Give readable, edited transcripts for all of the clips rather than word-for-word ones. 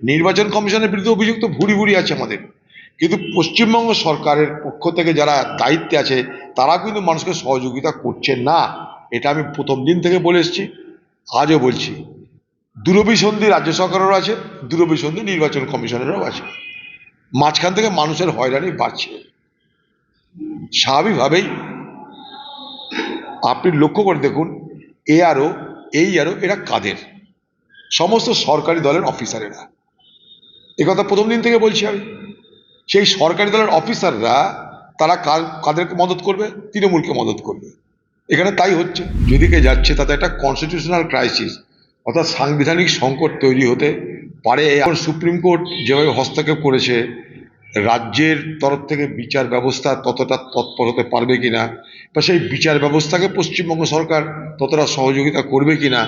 নির্বাচন কমিশনের বিরুদ্ধে অভিযোগ তো ভুরি ভুরি আছে আমাদের, কিন্তু পশ্চিমবঙ্গ সরকারের পক্ষ থেকে যারা দায়িত্বে আছে তারা কিন্তু মানুষকে সহযোগিতা করছে না। এটা আমি প্রথম দিন থেকে বলে এসেছি, আজও বলছি। দূরভিসন্ধি রাজ্য সরকারেরও আছে, দূরভিসন্ধি নির্বাচন কমিশনেরও আছে। মাঝখান থেকে মানুষের হয়রানি বাড়ছে। স্বাভাবিকভাবেই আপনি লক্ষ্য করে দেখুন, এই আরও এরা কাদের? সমস্ত সরকারি দলের অফিসারেরা। একথা প্রথম দিন থেকে বলছি আমি। সেই সরকারি দলের অফিসাররা তারা কাদেরকে মদত করবে? তৃণমূলকে মদত করবে। এখানে তাই হচ্ছে। যেদিকে যাচ্ছে তাতে একটা কনস্টিটিউশনাল ক্রাইসিস, অর্থাৎ সাংবিধানিক সংকট তৈরি হতে পারে। এখন সুপ্রিম কোর্ট যেভাবে হস্তক্ষেপ করেছে, রাজ্যের তরফ থেকে বিচার ব্যবস্থা ততটা তৎপর হতে পারবে কিনা, বা সেই বিচার ব্যবস্থাকে পশ্চিমবঙ্গ সরকার ততটা সহযোগিতা করবে কিনা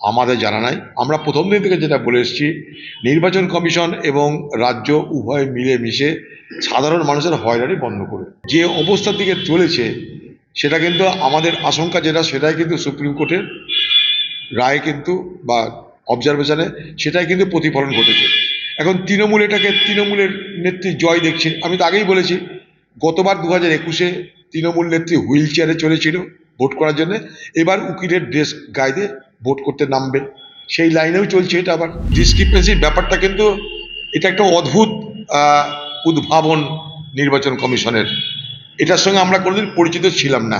আমাদের জানা নাই। আমরা প্রথম দিন থেকে যেটা বলে এসেছি, নির্বাচন কমিশন এবং রাজ্য উভয় মিলেমিশে সাধারণ মানুষের হয়রানি বন্ধ করবে। যে অবস্থার দিকে চলেছে সেটা কিন্তু আমাদের আশঙ্কা সেটাই কিন্তু সুপ্রিম কোর্টের রায় কিন্তু বা অবজারভেশনে সেটাই কিন্তু প্রতিফলন ঘটেছে। এখন তৃণমূল এটাকে তৃণমূলের নেত্রী জয় দেখছে। আমি তো আগেই বলেছি, গতবার 2021-এ তৃণমূল নেত্রী হুইল চেয়ারে চলেছিল ভোট করার জন্য, এবার উকিলের ড্রেস গায়ে দিয়ে ভোট করতে নামবে, সেই লাইনেও চলছে। এটা আবার ডিসক্রিপেন্সির ব্যাপারটা কিন্তু এটা একটা অদ্ভুত উদ্ভাবন নির্বাচন কমিশনের। এটার সঙ্গে আমরা কোনোদিন পরিচিত ছিলাম না।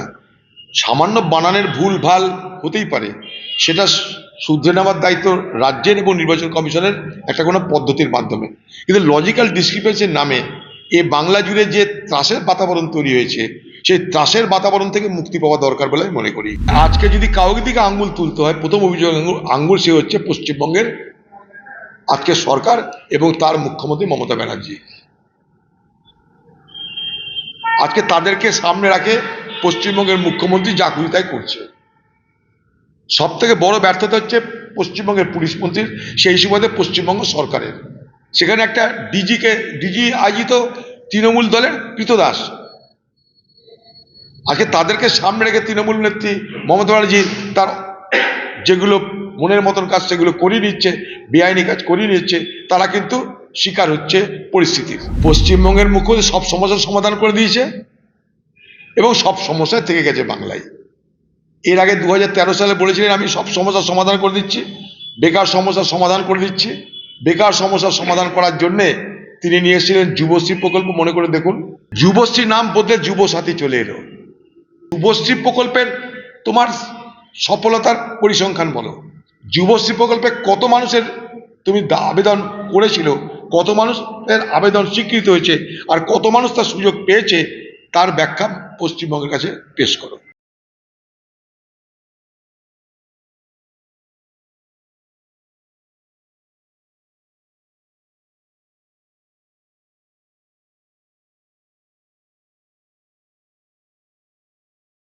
সামান্য বানানের ভুল ভাল হতেই পারে, সেটা শুধরে নেওয়ার দায়িত্ব রাজ্যের এবং নির্বাচন কমিশনের একটা কোনো পদ্ধতির মাধ্যমে। কিন্তু লজিক্যাল ডিসক্রিপেন্সির নামে বাংলা জুড়ে যে ত্রাসের বাতাবরণ তৈরি হয়েছে, সেই ত্রাসের বাতাবরণ থেকে মুক্তি পাওয়া দরকার বলে আমি মনে করি। আজকে যদি কাউকে দিকে আঙ্গুল তুলতে হয়, প্রথম অভিযোগ আঙ্গুল সে হচ্ছে পশ্চিমবঙ্গের আজকে সরকার এবং তার মুখ্যমন্ত্রী মমতা ব্যানার্জি। আজকে তাদেরকে সামনে রাখে পশ্চিমবঙ্গের মুখ্যমন্ত্রী যা খুশি তাই করছে। সব থেকে বড় ব্যর্থতা হচ্ছে পশ্চিমবঙ্গের পুলিশ মন্ত্রীর, সেই সুবাদে পশ্চিমবঙ্গ সরকারের। সেখানে একটা ডিজি আইজি তো তৃণমূল দলের কৃতদাস। আজকে তাদেরকে সামনে রেখে তৃণমূল নেত্রী মমতা ব্যানার্জি তার যেগুলো মনের মতন কাজ সেগুলো করিয়ে নিচ্ছে, বেআইনি কাজ করিয়ে নিচ্ছে, তারা কিন্তু শিকার হচ্ছে পরিস্থিতির। পশ্চিমবঙ্গের মুখ্যমন্ত্রী সব সমস্যার সমাধান করে দিয়েছে এবং সব সমস্যায় থেকে গেছে বাংলায়। এর আগে 2013 সালে বলেছিলেন আমি সব সমস্যার সমাধান করে দিচ্ছি, বেকার সমস্যার সমাধান করে দিচ্ছি। বেকার সমস্যার সমাধান করার জন্যে তিনি নিয়ে এসেছিলেন যুবশ্রী প্রকল্প। মনে করে দেখুন, যুবশ্রী নাম বদলে যুবসাথী চলে এলো। যুবশ্রী প্রকল্পের তোমার সফলতার পরিসংখ্যান বলো। যুবশ্রী প্রকল্পে কত মানুষের তুমি আবেদন করেছিল, কত মানুষের আবেদন স্বীকৃত হয়েছে, আর কত মানুষ তার সুযোগ পেয়েছে, তার ব্যাখ্যা পশ্চিমবঙ্গের কাছে পেশ করো।